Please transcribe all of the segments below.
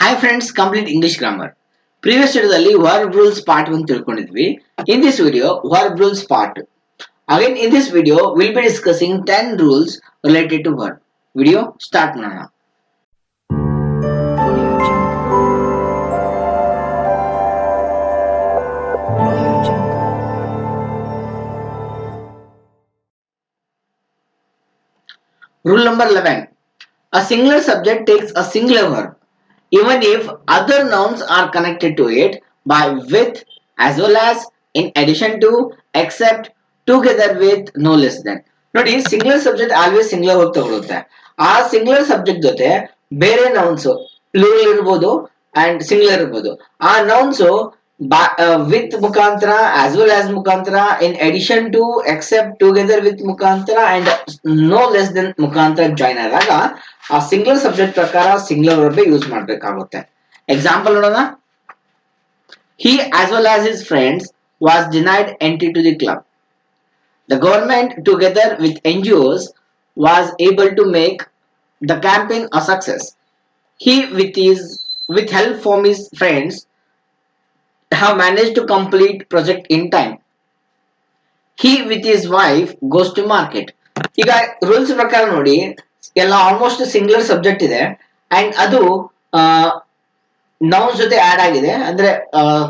Hi friends, complete English grammar. Previous video verb rules part 1 ತಿಳ್ಕೊಂಡಿದ್ವಿ. In this video, verb rules part 2. Again in this video, we'll be discussing 10 rules related to verb. Video start ಮಾಡೋಣ. Rule number 11. A singular subject takes a singular verb even if other nouns are connected to it by with, as well as, in addition to, except, together with, no less than. ನೋಡಿ singular subject always singular verb ತಗೊಳುತ್ತೆ. ಆ singular subject ಜೊತೆ ಬೇರೆ nouns plural ಇರ್ಬೋದು and singular ಇರ್ಬೋದು. ಆ nouns with ಮುಖಾಂತರ, as well as ಮುಖಾಂತರ, in addition to, except, together with ಮುಖಾಂತರ ಅಂಡ್ ನೋ ಲೆಸ್ ದೆನ್ ಮುಖಾಂತರ ಜಾಯ್ನ್ ಆದಾಗ ಆ ಸಿಂಗ್ಯುಲರ್ ಸಬ್ಜೆಕ್ಟ್ ಪ್ರಕಾರ ಸಿಂಗ್ಯುಲರ್ ವರ್ಬ್ ಯೂಸ್ ಮಾಡಬೇಕಾಗುತ್ತೆ. ಎಕ್ಸಾಂಪಲ್ ನೋಡೋಣ. He as well as his friends was denied entry to the club. The government together with NGOs was able to make the campaign a success. He with help from his friends have managed to complete project in time. He with his wife goes to market. ಈಗ rules ಪ್ರಕಾರ ನೋಡಿ ಎಲ್ಲ almost singular subject ಇದೆ and ಅದು nouns ಜೊತೆ add ಆಗಿದೆ, ಅಂದ್ರೆ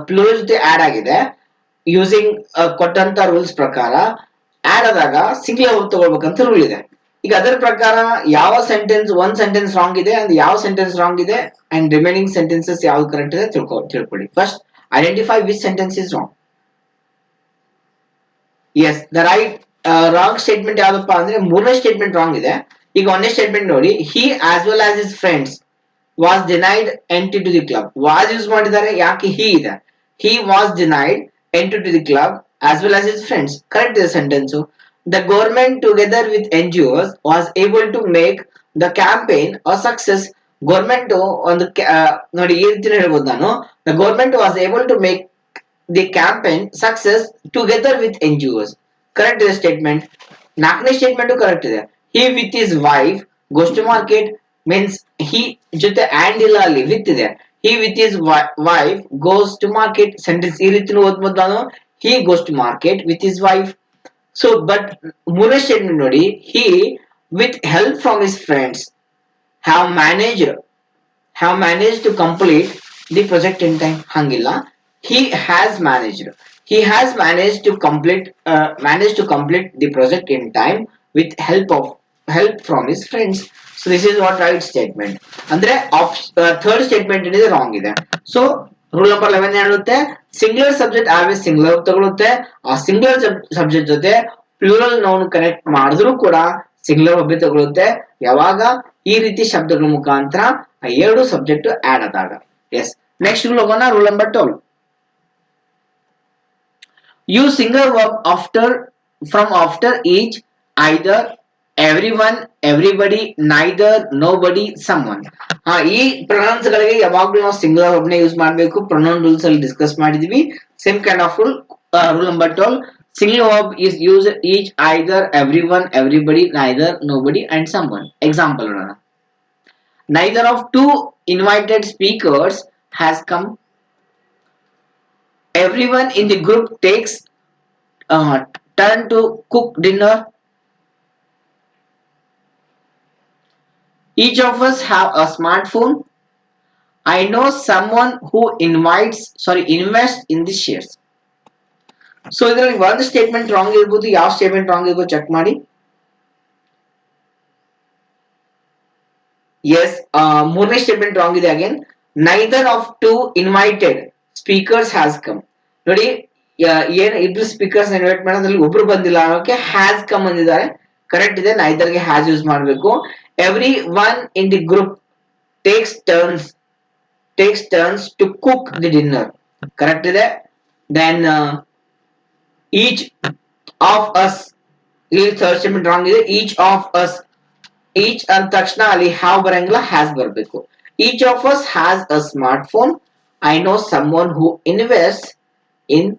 plural ಜೊತೆ ಆಡ್ ಆಗಿದೆ. ಯೂಸಿಂಗ್ ಕೊಟ್ಟಂತ ರೂಲ್ಸ್ ಪ್ರಕಾರ ಆಡ್ ಆದಾಗ ಸಿಂಗ್ಯುಲರ್ ವರ್ಬ್ ತಗೊಳ್ಬೇಕಂತ ರೂಲ್ ಇದೆ. ಈಗ ಅದರ ಪ್ರಕಾರ ಯಾವ ಸೆಂಟೆನ್ಸ್ ಒಂದ್ ಸೆಂಟೆನ್ಸ್ ರಾಂಗ್ ಇದೆ ಅಂಡ್ ಯಾವ ಸೆಂಟೆನ್ಸ್ ರಾಂಗ್ ಇದೆ ಅಂಡ್ ರಿಮೈನಿಂಗ್ ಸೆಂಟೆನ್ಸಸ್ ಯಾವ್ದು ಕರೆಕ್ಟ್ ಇದೆ ತಿಳ್ಕೊಳ್ಳಿ. First identify which sentence is wrong. Yes, the right wrong statement ಯಾವ್ದಪ್ಪ ಅಂದ್ರೆ ಮೂರನೇ ಸ್ಟೇಟ್ಮೆಂಟ್ ರಾಂಗ್ ಇದೆ. ಈಗ ಒಂದೇ ಸ್ಟೇಟ್ಮೆಂಟ್ ನೋಡಿ, he as well as his friends was denied entry to the club. Was use ಮಾಡಿದ್ದಾರೆ, ಯಾಕೆ ಹಿ ಇದೆ. He was denied entry to the club as well as his friends. Correct ಇದೆ sentence. The government together with NGOs was able to make the campaign a success. Government ಒಂದು ನೋಡಿ ಈ ರೀತಿ ಹೇಳ್ಬೋದು ನಾನು, the government was able to make the campaign success together with NGOs. Correct ಇದೆ statement. ನಾಲ್ಕನೇ statement correct ಇದೆ. He with his wife goes to market means he ಜೊತೆ ಆಂಡ್ ಇಲ್ಲ, ಅಲ್ಲಿ ವಿತ್ ಇದೆ. He with his wife goes to market. Sentence ಈ ರೀತಿ ಓದ್ಬೋದು ನಾನು, he goes to market with his wife. So but ಮೂರನೇ ಸ್ಟೇಟ್ಮೆಂಟ್ ನೋಡಿ, he with help from his friends have manage to complete the project in time. ಹಂಗಿಲ್ಲ, he has managed to complete the project in time with help from his friends. So this is what right statement. ಅಂದ್ರೆ third statement ಏನಿದೆ wrong ಇದೆ. So rule number 11 ಹೇಳುತ್ತೆ singular subject always singular ತಗೊಳುತ್ತೆ. ಆ singular subject ಜೊತೆ plural noun connect ಮಾಡಿದ್ರು ಕೂಡ singular ಒಬ್ಬೆ ತಗೊಳುತ್ತೆ. ಯಾವಾಗ ಈ ರೀತಿ ಶಬ್ದಗಳ ಮುಖಾಂತರ ಆ ಎರಡು ಸಬ್ಜೆಕ್ಟ್ ಆಡ್ ಆದಾಗ. ಎಸ್, ನೆಕ್ಸ್ಟ್ ರೂಲ್ ಹೋಗೋಣ. Rule number 12. Use singular verb after each, either, everyone, everybody, neither, nobody, someone. ಈ ಪ್ರೊನೌನ್ಸ್ ಗಳಿಗೆ ಯಾವಾಗಲೂ ನಾವು ಸಿಂಗುಲರ್ ವರ್ಬ್ ನ ಯೂಸ್ ಮಾಡಬೇಕು. ಪ್ರೊನೌನ್ ರೂಲ್ಸ್ ಅಲ್ಲಿ ಡಿಸ್ಕಸ್ ಮಾಡಿದ್ವಿ. Same kind of rule. Rule number 12. Singular verb is used each, either, everyone, everybody, neither, nobody, and someone. Example ನೋಡೋಣ. Neither of two invited speakers has come. Everyone in the group takes turn to cook dinner. Each of us have a smartphone. I know someone who invests in the shares. So ಇದರಲ್ಲಿ ಒಂದು statement wrong ಇರಬಹುದು, ಯಾವ statement wrong ಇರಬಹುದು check ಮಾಡಿ. Yes, ಮೂರನೇ statement wrong ಇದೆ. Again, neither of two invited speakers has come. ನೋಡಿ ಏನ್ ಇಬ್ರು ಸ್ಪೀಕರ್ಸ್ ಇನ್ವೈಟ್ ಮಾಡೋದ್ರಲ್ಲಿ ಒಬ್ರು ಬಂದಿಲ್ಲ ಅನ್ನೋಕೆ ಹ್ಯಾಸ್ ಕಮ್ ಅಂದಿದ್ದಾರೆ. ಕರೆಕ್ಟ್ ಇದೆ, ನೈದರ್ಗೆ ಹ್ಯಾಸ್ ಯೂಸ್ ಮಾಡಬೇಕು. Every one in the group takes turns to cook the dinner. Correct ಇದೆ. ದೆನ್ ಈಚ್ ಆಫ್ ಅಸ್, ಇಲ್ಲಿ ಥರ್ಡ್ ಸ್ಟೇಟ್ಮೆಂಟ್ ರಾಂಗ್ ಇದೆ. ಈಚ್ ಆಫ್ ಅಸ್, ಈಚ್ ಅಂದ ತಕ್ಷಣ ಅಲ್ಲಿ ಹ್ಯಾವ್ ಬರಂಗಿಲ್ಲ, ಹ್ಯಾಸ್ ಬರಬೇಕು. Each of us has a smart phone. I know someone who invest in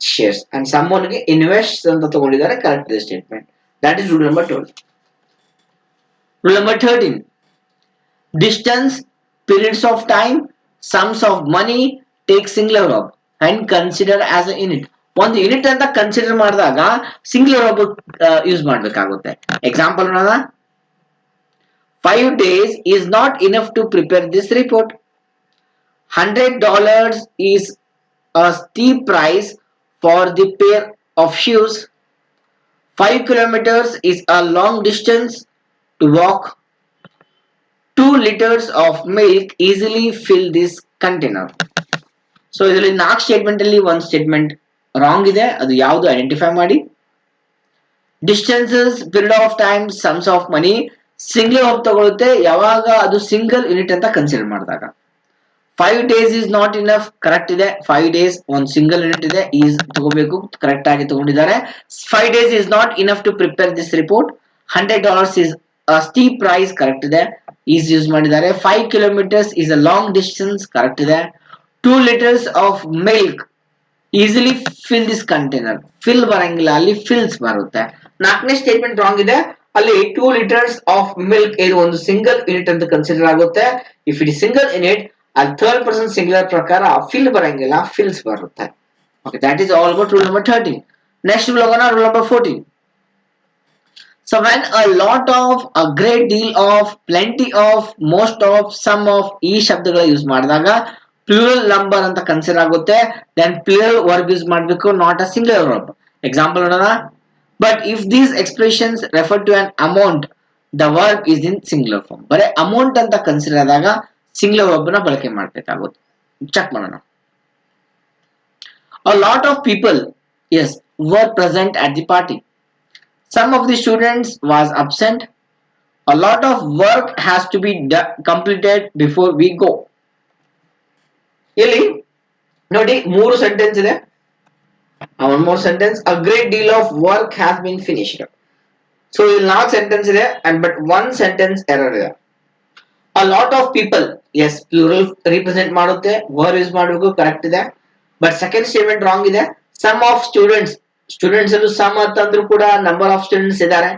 shares and someone ಗೆ invest ಅಂತ ತಗೊಂಡಿದ್ದಾರೆ. ಕರೆಕ್ಟ್ ಇದೆ statement. That is rule number 12. Rule number 13. Distance, periods of time, sums of money take singular verb and consider as a unit. ಒಂದು unit ಅಂತ consider ಮಾಡಿದಾಗ singular verb use ಮಾಡಬೇಕಾಗುತ್ತೆ. Example ನೋಡೋಣ. 5 days is not enough to prepare this report. $100 is a steep price for the pair of shoes. 5 kilometers is a long distance to walk. 2 liters of milk easily fill this container. So ಇದರಲ್ಲಿ 4 statement ಅಲ್ಲಿ ಒಂದು statement wrong ಇದೆ, ಅದು ಯಾವುದು identify ಮಾಡಿ. Distances, period of time, sums of money single verb ತಗೊಳುತ್ತೆ ಯಾವಾಗ ಅದು ಸಿಂಗಲ್ ಯೂನಿಟ್ ಅಂತ ಕನ್ಸಿಡರ್ ಮಾಡಿದಾಗ. 5 days is not enough correct ಇದೆ. 5 days ಒಂದು ಸಿಂಗಲ್ ಯೂನಿಟ್ ಇದೆ, ಈಸ್ ತಗೋಬೇಕು, ಕರೆಕ್ಟ್ ಆಗಿ ತಗೊಂಡಿದ್ದಾರೆ. 5 days is not enough to prepare this report. $100 is a steep price correct ಇದೆ, ಈಸ್ ಯೂಸ್ ಮಾಡಿದ್ದಾರೆ. 5 kilometers is a long distance correct ಇದೆ. 2 liters of milk easily fill this container. fill ಬರಂಗಿಲ್ಲ, ಅಲ್ಲಿ fills ಬರುತ್ತೆ. 4ನೇ statement wrong ಇದೆ, ಅಲ್ಲಿ 2 liters of milk ಇದು ಒಂದು ಸಿಂಗಲ್ ಯೂನಿಟ್ ಅಂತ ಕನ್ಸಿಡರ್ ಆಗುತ್ತೆ. If it is single unit ಅಲ್ಲಿ ಥರ್ಡ್ ಪರ್ಸನ್ ಸಿಂಗುಲರ್ ಪ್ರಕಾರ ಫಿಲ್ ಬರಂಗಿಲ್ಲ, ಫಿಲ್ಸ್ ಬರುತ್ತೆ. Okay, that is all about rule number 13. Next rule ಹೋಗೋಣ, rule number 14. So when a lot of, a great deal of, plenty of, most of, some of ಈ ಶಬ್ದಗಳ use ಮಾಡಿದಾಗ plural number ಅಂತ consider ಆಗುತ್ತೆ. Then plural verb use ಮಾಡಬೇಕು, not a singular verb. Example ನೋಡೋಣ. But if these expressions refer to an amount the verb is in singular form. ಬರೀ amount ಅಂತ consider ಆದಾಗ ಸಿಂಗುಲರ್ ವರ್ಬ್ ನ ಬಳಕೆ ಮಾಡಬೇಕಾಗುತ್ತೆ. ಚೆಕ್ ಮಾಡೋಣ. A lot of people, yes, were present at the party. Some of the students was absent. A lot of work has to be completed before we go. ಇಲ್ಲಿ ನೋಡಿ 3 sentence ಇದೆ. One more sentence, a great deal of work has been finished. So ಇಲ್ಲಿ 4 sentence ಇದೆ and but 1 sentence error ಇದೆ. a lot of people, yes, plural represent ಮಾಡುತ್ತೆ, verb use ಮಾಡಬೇಕು, correct ಇದೆ. But second statement wrong ಇದೆ. Some of students, students ಅಲ್ಲೂ some ಅಂತಂದ್ರೂ ಕೂಡ ನಂಬರ್ ಆಫ್ ಸ್ಟೂಡೆಂಟ್ಸ್ ಇದ್ದಾರೆ,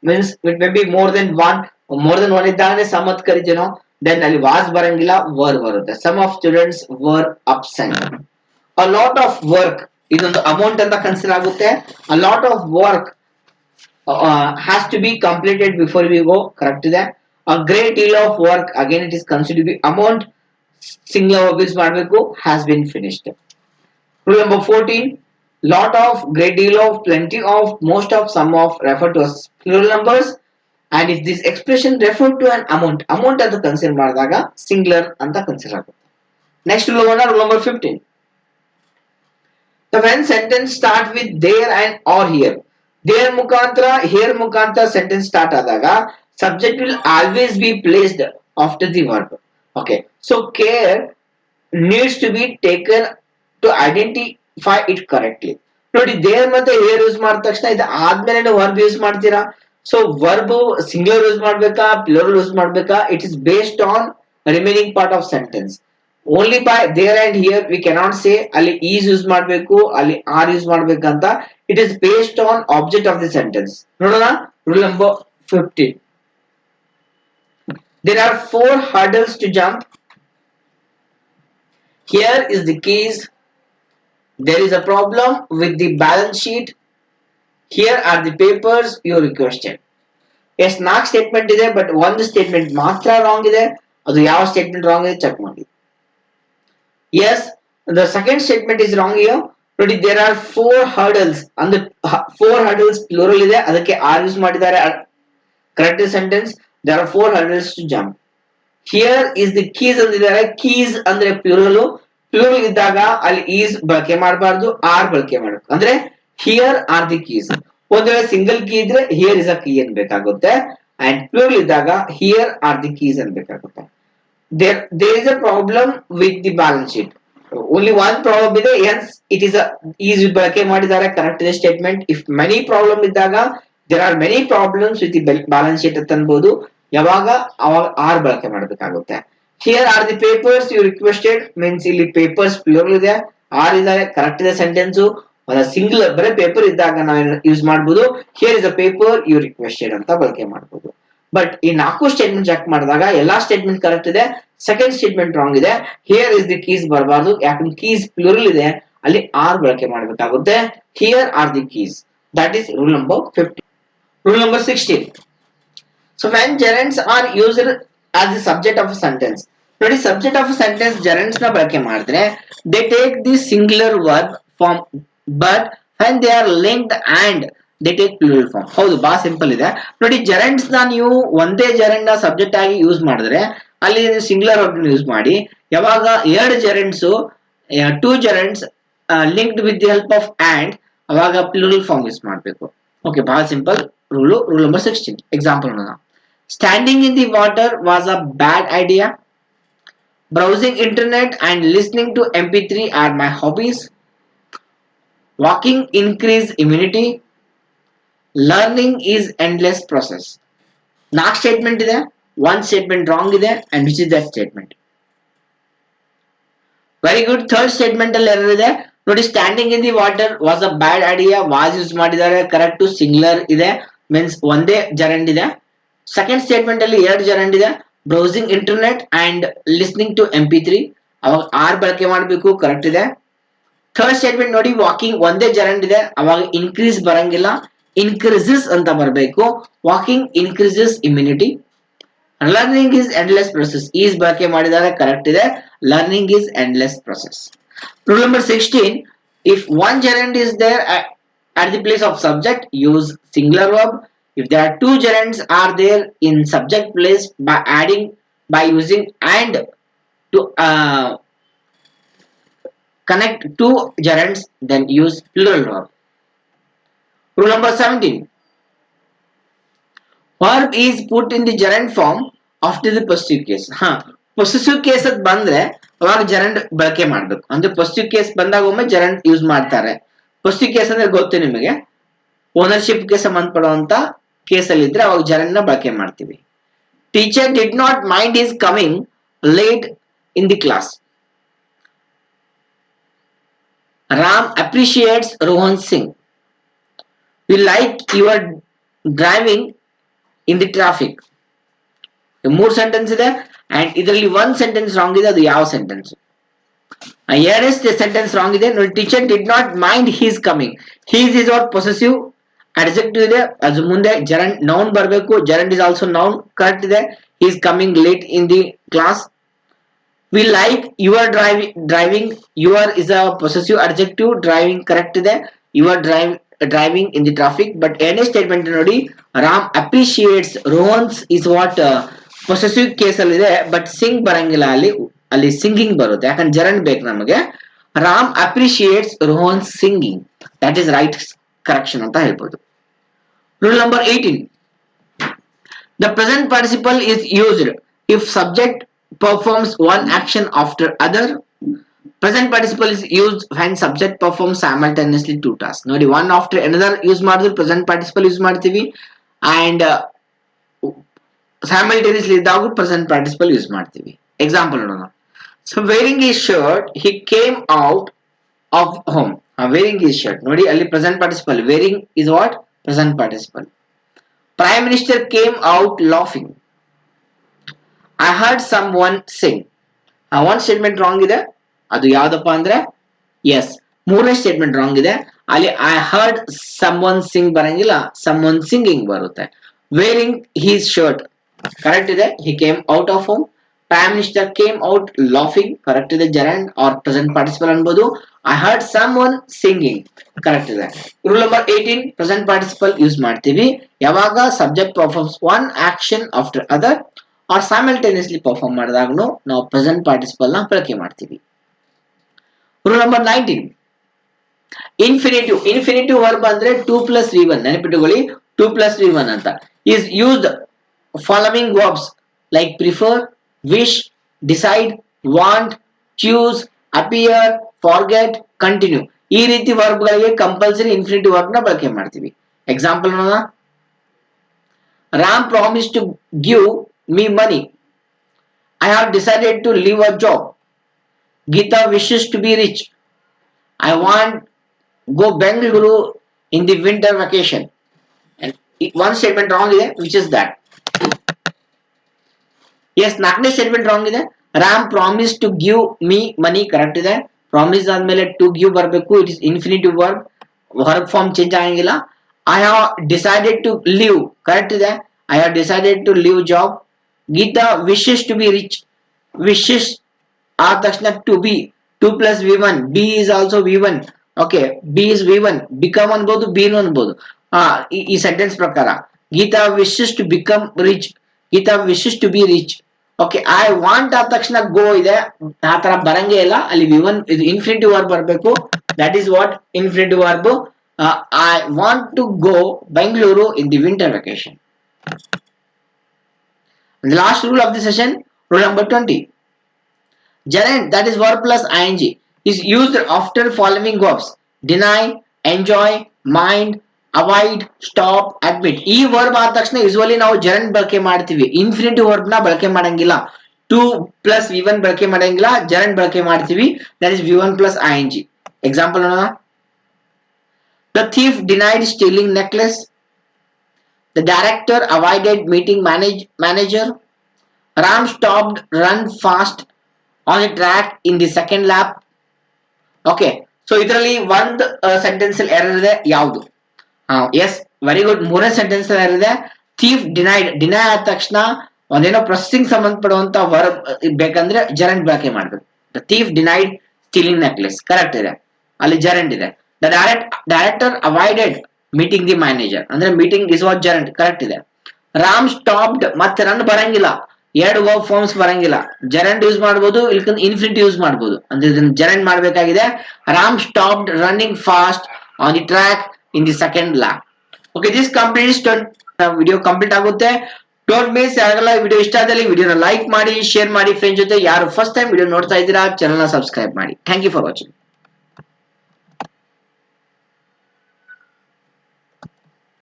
means it may be more than one ಇದ್ದಾಗನೇ ಸಮ್ ಅಂತ ಕರಿತೀವಿ ನಾವು. ದೆನ್ ಅಲ್ಲಿ ವಾಸ್ ಬರಂಗಿಲ್ಲ, ವರ್ ಬರುತ್ತೆ. Some of students were absent. A lot of work ಇದೊಂದು ಅಮೌಂಟ್ ಅಂತ ಕನ್ಸಿಡರ್ ಆಗುತ್ತೆ. A lot of work has to be completed before we go, correct ಇದೆ. A great deal of work again it is consider to be amount, singular verb use ಮಾಡಬೇಕು, has been finished. Rule number 14. Lot of, great deal of, plenty of, most of, some of refer to as plural numbers, and if this expression refer to an amount ಅಂತ consider ಮಾಡಿದಾಗ singular ಅಂತ consider ಆಗುತ್ತೆ. Next rule number 15. So when sentence start with there and or here, there ಮುಖಾಂತರ here ಮುಖಾಂತರ sentence start ಆದಾಗ subject will always be placed after the verb. Okay, so care needs to be taken to identify it correctly. ನೋಡಿ there ಮತ್ತೆ hair use ಮಾಡಿದ ತಕ್ಷಣ ಇದು ಆದ್ಮೇಲೆ verb use ಮಾಡ್ತೀರಾ. ಸೊ ವರ್ಬ್ ಸಿಂಗುಲರ್ ಯೂಸ್ ಮಾಡ್ಬೇಕಾ, ಪ್ಲೂರಲ್ ಯೂಸ್ ಮಾಡ್ಬೇಕಾ, it is based on remaining part of sentence. Only by there and here we cannot say ಅಲ್ಲಿ ಈಸ್ ಯೂಸ್ ಮಾಡಬೇಕು, ಅಲ್ಲಿ ಆರ್ ಯೂಸ್ ಮಾಡ್ಬೇಕಂತ. It is based on object of the sentence. ನೋಡೋಣ, rule number 15. There are 4 hurdles to jump. Here is the keys. There is a problem with the balance sheet. Here are the papers you requested. Yes 4 statement ಇದೆ, but ಒಂದು statement ಮಾತ್ರ wrong ಇದೆ. ಅದು ಯಾವ statement wrong ಇದೆ check ಮಾಡಿ. Yes, the second statement is wrong here. ನೋಡಿ, there are 4 hurdles ಅಂದ್ರೆ 4 hurdles ಪ್ಲೂರಲ್ ಇದೆ, ಅದಕ್ಕೆ ಆರ್ ಯೂಸ್ ಮಾಡಿದ್ದಾರೆ. Correct sentence, there are 4 hurdles to jump. Here is the keys ಅಂದಿದ್ದಾರೆ. ಕೀಸ್ ಅಂದ್ರೆ ಪ್ಲೂರಲ್, ಪ್ಲೂರಲ್ ಇದ್ದಾಗ ಅಲ್ಲಿ ಈಸ್ ಬಳಕೆ ಮಾಡಬಾರ್ದು, ಆರ್ ಬಳಕೆ ಮಾಡಬೇಕು. ಅಂದ್ರೆ ಹಿಯರ್ ಆರ್ ದಿ ಕೀಸ್. ಒಂದ್ ವೇಳೆ ಸಿಂಗಲ್ ಕೀ ಇದ್ರೆ ಹಿಯರ್ ಇಸ್ ಅ ಕೀ ಅನ್ಬೇಕಾಗುತ್ತೆ, ಅಂಡ್ ಪ್ಲೂರಲ್ ಇದ್ದಾಗ ಹಿಯರ್ ಆರ್ ದಿ ಕೀಸ್ ಅನ್ಬೇಕಾಗುತ್ತೆ. There is a problem with the balance sheet. Only one problem ಇದೆ, ಎನ್ಸ್ ಇಟ್ ಇಸ್ ಈಸ್ ಬಳಕೆ ಮಾಡಿದ್ದಾರೆ, ಕರೆಕ್ಟ್ ಇದೆ ಸ್ಟೇಟ್ಮೆಂಟ್. ಇಫ್ ಮೆನಿ ಪ್ರಾಬ್ಲಮ್ ಇದ್ದಾಗ there are many problems with the balance sheet ಅಂತ ಅನ್ಬೋದು, ಯಾವಾಗ ಅವಾಗ ಆರ್ ಬಳಕೆ ಮಾಡಬೇಕಾಗುತ್ತೆ. Here are the papers you requested means ಇಲ್ಲಿ ಪೇಪರ್ಸ್ ಪ್ಲೂರಲ್ ಇದೆ, ಆರ್ ಇದ್ದಾರೆ, ಕರೆಕ್ಟ್ ಇದೆ ಸೆಂಟೆನ್ಸ್. ಸಿಂಗುಲರ್ ಬರೀ ಪೇಪರ್ ಇದ್ದಾಗ ನಾವು ಯೂಸ್ ಮಾಡಬಹುದು. Here is a paper you requested ಅಂತ ಬಳಕೆ ಮಾಡಬಹುದು. ಬಟ್ ಈ 4 ಸ್ಟೇಟ್ಮೆಂಟ್ ಚೆಕ್ ಮಾಡಿದಾಗ ಎಲ್ಲಾ ಸ್ಟೇಟ್ಮೆಂಟ್ ಕರೆಕ್ಟ್ ಇದೆ, ಸೆಕೆಂಡ್ ಸ್ಟೇಟ್ಮೆಂಟ್ ರಾಂಗ್ ಇದೆ. ಹಿಯರ್ ಇಸ್ ದಿ ಕೀಸ್ ಬರಬಾರ್ದು, ಯಾಕಂದ್ರೆ ಕೀಸ್ ಪ್ಲೂರಲ್ ಇದೆ, ಅಲ್ಲಿ ಆರ್ ಬಳಕೆ ಮಾಡಬೇಕಾಗುತ್ತೆ. Here are the keys. That is rule number 15. Rule number 16. So when gerunds are used as the subject of a sentence, ನೋಡಿ subject of sentence gerunds ನ ಬಳಕೆ ಮಾಡಿದ್ರೆ they take the singular verb form, but when they are linked and they take plural form. ಹೌದು, ಬಹಳ simple ಇದೆ ನೋಡಿ. gerunds ನ ನೀವು ಒಂದೇ gerund ನ ಸಬ್ಜೆಕ್ಟ್ ಆಗಿ ಯೂಸ್ ಮಾಡಿದ್ರೆ ಅಲ್ಲಿ ಸಿಂಗುಲರ್ ವರ್ಬ್ ಯೂಸ್ ಮಾಡಿ. ಯಾವಾಗ ಎರಡು gerunds two gerunds linked with the help of and, ಅವಾಗ ಪ್ಲೂರಲ್ ಫಾರ್ಮ್ ಯೂಸ್ ಮಾಡಬೇಕು. ಓಕೆ, ಬಹಳ simple rule. Rule number 16 example ನೋಡೋಣ. Standing in the water was a bad idea. Browsing internet and listening to MP3 are my hobbies. Walking increase immunity. Learning is endless process. 4 statement ಇದೆ, 1 statement wrong ಇದೆ, and which is that statement? Very good. Third statement ಅಲ್ಲಿ error ಇದೆ ನೋಡಿ. Standing in the water was a bad idea, was use ಮಾಡಿದ್ದಾರೆ, correct singular ಇದೆ, means ಒಂದೇ gerund ಇದೆ. Second statement ಅಲ್ಲಿ ಎರಡು gerund ಇದೆ, browsing internet and listening to MP3, ಅವಾಗ ಆರ್ ಬಳಕೆ ಮಾಡಬೇಕು, ಕರೆಕ್ಟ್ ಇದೆ. ಥರ್ಡ್ ಸ್ಟೇಟ್ಮೆಂಟ್ ನೋಡಿ, ವಾಕಿಂಗ್ ಒಂದೇ gerund ಇದೆ, ಅವಾಗ ಇನ್ಕ್ರೀಸ್ ಬರಂಗಿಲ್ಲ, ಇನ್ಕ್ರೀಸಸ್ ಅಂತ ಬರಬೇಕು. Walking increases immunity. Learning is endless process, is ಬಳಕೆ ಮಾಡಿದ್ದಾರೆ, ಕರೆಕ್ಟ್ ಇದೆ. Learning is endless process. Rule number 16. If one gerund is there at the place of subject, use singular verb. If there are two gerunds are there in subject place, by using and to connect two gerunds, then use plural verb. Rule number 17. Verb is put in the gerund form after the possessive case. possessive case ಅದ್ ಬಂದ್ರೆ ಅವಾಗ gerund ಬಳಕೆ ಮಾಡಬೇಕು. ಅಂದ್ರೆ possessive case ಬಂದಾಗ ಒಮ್ಮೆ gerund use ಮಾಡ್ತಾರೆ. possessive case ಅಂದ್ರೆ ಗೊತ್ತು ನಿಮಗೆ, ಓನರ್ಶಿಪ್ ಗೆ ಸಂಬಂಧಪಡುವಂತ ಕೇಸ್ ಅಲ್ಲಿ ಇದ್ರೆ ಅವಾಗ gerund ನ ಬಳಕೆ ಮಾಡ್ತೀವಿ. Teacher did not mind his coming late in the class. Ram appreciates Rohan Singh. We like your driving in the traffic. ಮೂರ್ ಸೆಂಟೆನ್ಸ್ ಇದೆ ಅಂಡ್ ಇದರಲ್ಲಿ ಒಂದ್ ಸೆಂಟೆನ್ಸ್ ರಾಂಗ್ ಇದೆ. ಅದು ಯಾವ ಸೆಂಟೆನ್ಸ್? ಎರಡನೇ ಸೆಂಟೆನ್ಸ್ ರಾಂಗ್ ಇದೆ ನೋಡಿ. Teacher did not mind his coming. His is our possessive adjective ಇದೆ, ಅದು ಮುಂದೆ gerund ನೌನ್ ಬರಬೇಕು. gerund is also noun, correct ಇದೆ. He is coming late in the class. We like your driving. Your is a possessive adjective, driving correct ಇದೆ. Your driving in the traffic. But ಎರಡನೇ statement ನೋಡಿ, Ram appreciates Rohan's is what possessive case ಅಲ್ಲಿ ಇದೆ, but Singh ಬರಂಗಿಲ್ಲ, ಅಲ್ಲಿ singing ಬರುತ್ತೆ, ಯಾಕಂದ್ರೆ gerund ಬೇಕು ನಮಗೆ. Ram appreciates Rohan singing, that is right correction ಅಂತ ಹೇಳ್ಬೋದು. Rule number 18. The present participle is used if subject performs one action after other. Present participle is used when subject performs simultaneously two tasks. ನೋಡಿ, one after another use ಮಾಡಿದ್ರೆ present participle use ಮಾಡ್ತೀವಿ, and simultaneously ಇದ್ದಾಗ present participle use ಮಾಡ್ತೀವಿ. Example ನೋಡೋಣ. So wearing his shirt, he came out of home. Wearing his shirt ನೋಡಿ, ಅಲ್ಲಿ present participle. wearing is what? Present participle. Prime Minister came out laughing. I heard someone sing. one statement wrong ಇದೆ, ಅದು ಯಾವ್ದಪ್ಪ ಅಂದ್ರೆ S. ಮೂರನೇ statement wrong ಇದೆ, ಅಲ್ಲಿ I heard someone sing ಬರಂಗಿಲ್ಲ, someone singing ಬರುತ್ತೆ. wearing his shirt ಕರೆಕ್ಟ್ ಇದೆ. he came out of home. Prime Minister came out laughing, correct ಇದೆ. gerund or present participle ಅನ್ಬೋದು. I heard someone singing, correct ಇದೆ. Rule number 18. Present participle use ಮಾಡ್ತೀವಿ ಯಾವಾಗ subject performs one action after other or simultaneously perform ಮಾಡಿದಾಗನು ನಾವು present participle ನ ಬಳಕೆ ಮಾಡ್ತೀವಿ. Rule number 19. ಇನ್ಫಿನಿಟಿವ್ ವರ್ಬ್ ಅಂದ್ರೆ 2+V1. ನೆನಪಿಟ್ಟುಕೊಳ್ಳಿ, 2+V1 ಅಂತ. Is used following verbs like prefer, wish, decide, want, choose, appear, forget, continue. ಈ ರೀತಿ ವರ್ಬ್ ಗಳಿಗೆ ಕಂಪಲ್ಸರಿ ಇನ್ಫಿನಿಟಿವ್ ವರ್ಬ್ ನ ಬಳಕೆ ಮಾಡ್ತೀವಿ. ಎಕ್ಸಾಂಪಲ್ ನೋಡೋಣ. Ram promise to give me money. I have decided to leave a job. Geeta wishes to be rich. I want go Bengaluru in the winter vacation. One statement wrong ಇದೆ, which is that? Yes, ನಾಲ್ಕನೇ statement wrong ಇದೆ. Ram promise to give me money correct ಇದೆ. Promise ಆದ್ಮೇಲೆ to give ಬರಬೇಕು. It is infinitive verb, verb form change ಆಗಂಗಿಲ್ಲ. I have decided to live correct ಇದೆ. I have decided to leave job. Geeta wishes to be rich. Wishes ಆದ ತಕ್ಷಣ to be, to plus V one, be is also V one. Okay, be is V one, become ಅನ್ಬೋದು, been ಅನ್ಬೋದು. ಈ sentence ಪ್ರಕಾರ Geeta wishes to become rich, Geeta wishes to be rich. Okay, I want ಆದ ತಕ್ಷಣ go ಇದೆ, ಆ ತರ ಬರಂಗೇ ಇಲ್ಲ. ಅಲ್ಲಿ ವಿ ಒನ್ ಇದು ಇನ್ಫಿನಿಟಿವ್ ವರ್ಬ್ ಬರಬೇಕು. That is what infinitive verb. I want to go Bengaluru in the winter vacation. The last rule of the session, rule number 20. Gerund, that is verb plus ing, is used after following verbs: deny, enjoy, mind, avoid, stop, admit. ಈ verb ಆದ ತಕ್ಷಣ usually ನಾವು ಜೆರಂಡ್ ಬಳಕೆ ಮಾಡ್ತೀವಿ, infinitive verb ನ ಬಳಕೆ ಮಾಡಂಗಿಲ್ಲ. To plus V one ಬಳಕೆ ಮಾಡಂಗಿಲ್ಲ, ಜೆರಂಡ್ ಬಳಕೆ ಮಾಡ್ತೀವಿ. That is V one plus I N G. Example ನೋಡೋಣ. The thief denied stealing necklace. The director avoided meeting manager. Ram stopped run fast on the track in the second lap. Okay, so ಇದರಲ್ಲಿ ಒಂದು sentence error ಇದೆ, ಯಾವುದು? Yes, very good. ಮೂರನೇ sentence ಇದೆ. Thief denied, deny ಆದ ತಕ್ಷಣ ಒಂದೇನೋ processing ಸಂಬಂಧಪಡುವಂತ verb ಬೇಕಂದ್ರೆ ಜೆರಂಡ್ ಬಳಕೆ ಮಾಡಬೇಕು. The thief denied stealing necklace correct ಇದೆ, ಅಲ್ಲಿ ಜೆರಂಡ್ ಇದೆ. The director avoided meeting the manager ಅಂದ್ರೆ meeting is what gerund correct ಇದೆ. ರಾಮ್ ಸ್ಟಾಪ್ಡ್, ಮತ್ತೆ ರನ್ ಬರಂಗಿಲ್ಲ, ಎರಡು ವರ್ಬ್ ಫಾರ್ಮ್ಸ್ ಬರಂಗಿಲ್ಲ. ಜೆರಂಡ್ ಯೂಸ್ ಮಾಡಬಹುದು, ಇಲ್ಕಂದ್ರೆ ಇನ್ಫಿನಿಟಿ ಯೂಸ್ ಮಾಡಬಹುದು. ಅಂದ್ರೆ ಇದನ್ನ ಜೆರಂಡ್ ಮಾಡಬೇಕಾಗಿದೆ. Ram stopped running fast on the track in the second lap. Okay, this completes video complete ಆಗುತ್ತೆ. Don't miss. ಯಾರೆಲ್ಲ ವಿಡಿಯೋ ಇಷ್ಟ ಆದಲ್ಲಿ ವಿಡಿಯೋನ ಲೈಕ್ ಮಾಡಿ, ಶೇರ್ ಮಾಡಿ ಫ್ರೆಂಡ್ಸ್ ಜೊತೆ. ಯಾರು ಫಸ್ಟ್ ಟೈಮ್ ವಿಡಿಯೋ ನೋಡ್ತಾ ಇದ್ದೀರಾ ಚಾನಲ್ ನ ಸಬ್ಸ್ಕ್ರೈಬ್ ಮಾಡಿ. Thank you for watching.